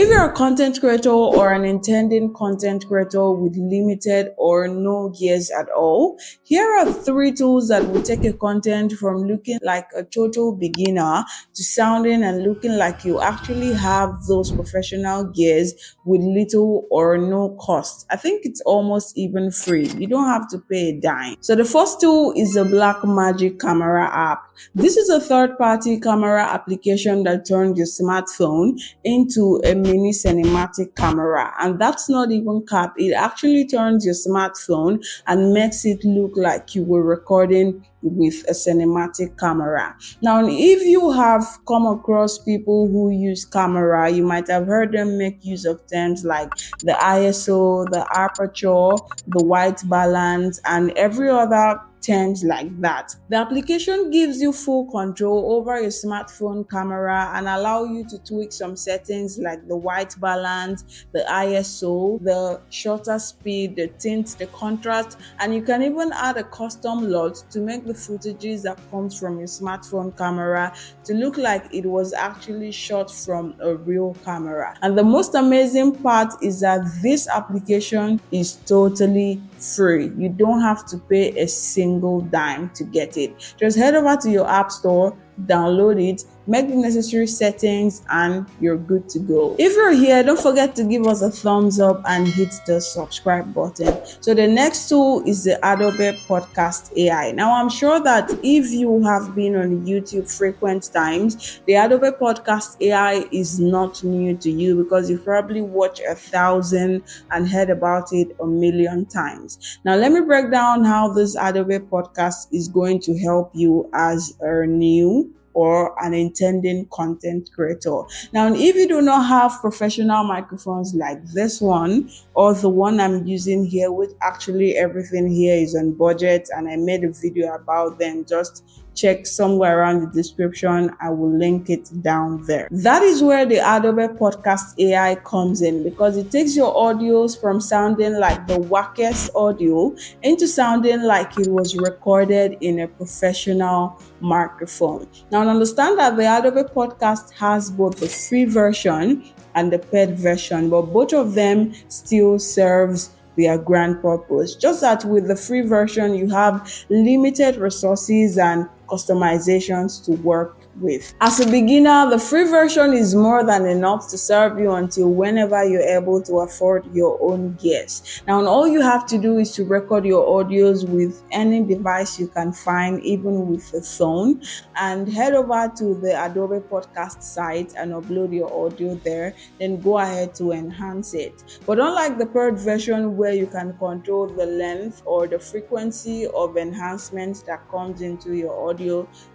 if you're a content creator or an intending content creator with limited or no gears at all, here are 3 tools that will take your content from looking like a total beginner to sounding and looking like you actually have those professional gears with little or no cost. I think it's almost even free. You don't have to pay a dime. So the first tool is the Blackmagic Camera App. This is a third-party camera application that turns your smartphone into a mini cinematic camera, and that's not even cap. It actually turns your smartphone and makes it look like you were recording with a cinematic camera. Now, if you have come across people who use camera, you might have heard them make use of terms like the ISO, the aperture, the white balance, and every other terms like that. The application gives you full control over your smartphone camera and allow you to tweak some settings like the white balance, the ISO, the shutter speed, the tint, the contrast, and you can even add a custom LUT to make the footages that comes from your smartphone camera to look like it was actually shot from a real camera. And the most amazing part is that this application is totally free. You don't have to pay a single dime to get it. Just head over to your app store, download it, make the necessary settings, and you're good to go. If you're here, don't forget to give us a thumbs up and hit the subscribe button. So the next tool is the Adobe Podcast AI. Now, I'm sure that if you have been on YouTube frequent times, the Adobe Podcast AI is not new to you because you've probably watched 1,000 and heard about it a million times. Now, let me break down how this Adobe Podcast is going to help you as a new or an intending content creator. Now, if you do not have professional microphones like this one or the one I'm using here, which actually everything here is on budget and I made a video about them, just check somewhere around the description. I will link it down there. That is where the Adobe Podcast AI comes in, because it takes your audios from sounding like the wackest audio into sounding like it was recorded in a professional microphone. Now, understand that the Adobe Podcast has both the free version and the paid version, but both of them still serves their grand purpose. Just that with the free version, you have limited resources and customizations to work with. As a beginner, the free version is more than enough to serve you until whenever you're able to afford your own gears. Now, all you have to do is to record your audios with any device you can find, even with a phone, and head over to the Adobe Podcast site and upload your audio there. Then go ahead to enhance it. But unlike the paid version where you can control the length or the frequency of enhancements that comes into your audio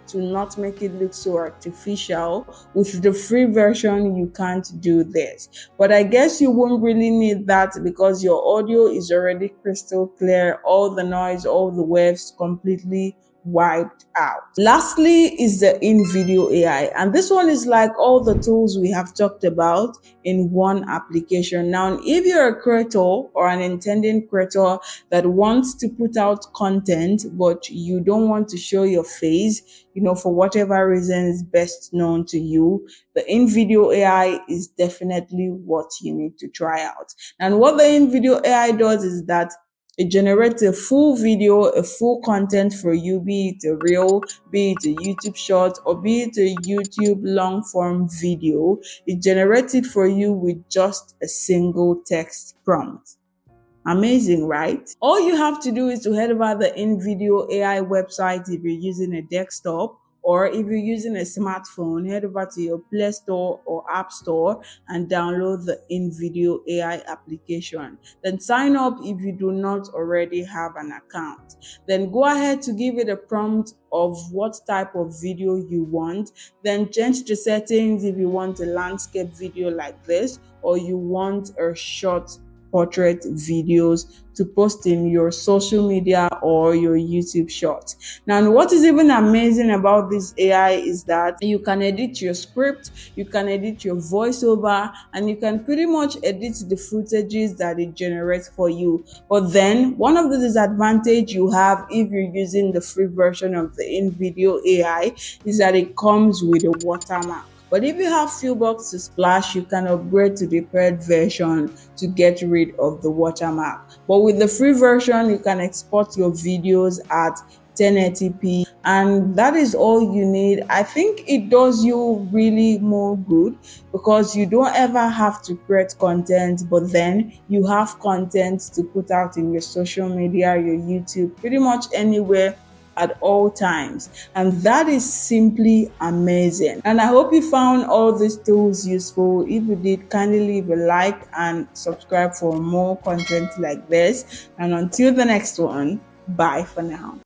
to not make it look so artificial, with the free version you can't do this. But I guess you won't really need that because your audio is already crystal clear, all the noise, all the waves completely wiped out. Lastly is the Invideo AI, and this one is like all the tools we have talked about in one application. Now, if you're a creator or an intending creator that wants to put out content but you don't want to show your face, for whatever reason is best known to you, the Invideo AI is definitely what you need to try out. And what the Invideo AI does is that it generates a full video, a full content for you, be it a reel, be it a YouTube short, or be it a YouTube long form video. It generates it for you with just a single text prompt. Amazing, right? All you have to do is to head over the Invideo AI website if you're using a desktop, or if you're using a smartphone, head over to your Play Store or App Store and download the Invideo AI application. Then sign up if you do not already have an account. Then go ahead to give it a prompt of what type of video you want. Then change the settings if you want a landscape video like this, or you want a short portrait videos to post in your social media or your YouTube shorts. Now, what is even amazing about this AI is that you can edit your script, you can edit your voiceover, and you can pretty much edit the footages that it generates for you. But then one of the disadvantages you have if you're using the free version of the Invideo AI is that it comes with a watermark. But if you have few bucks to splash, you can upgrade to the paid version to get rid of the watermark. But with the free version, you can export your videos at 1080p, and that is all you need. I think it does you really more good because you don't ever have to create content, but then you have content to put out in your social media, your YouTube, pretty much anywhere at all times. And that is simply amazing. And I hope you found all these tools useful. If you did, kindly leave a like and subscribe for more content like this. And until the next one, bye for now.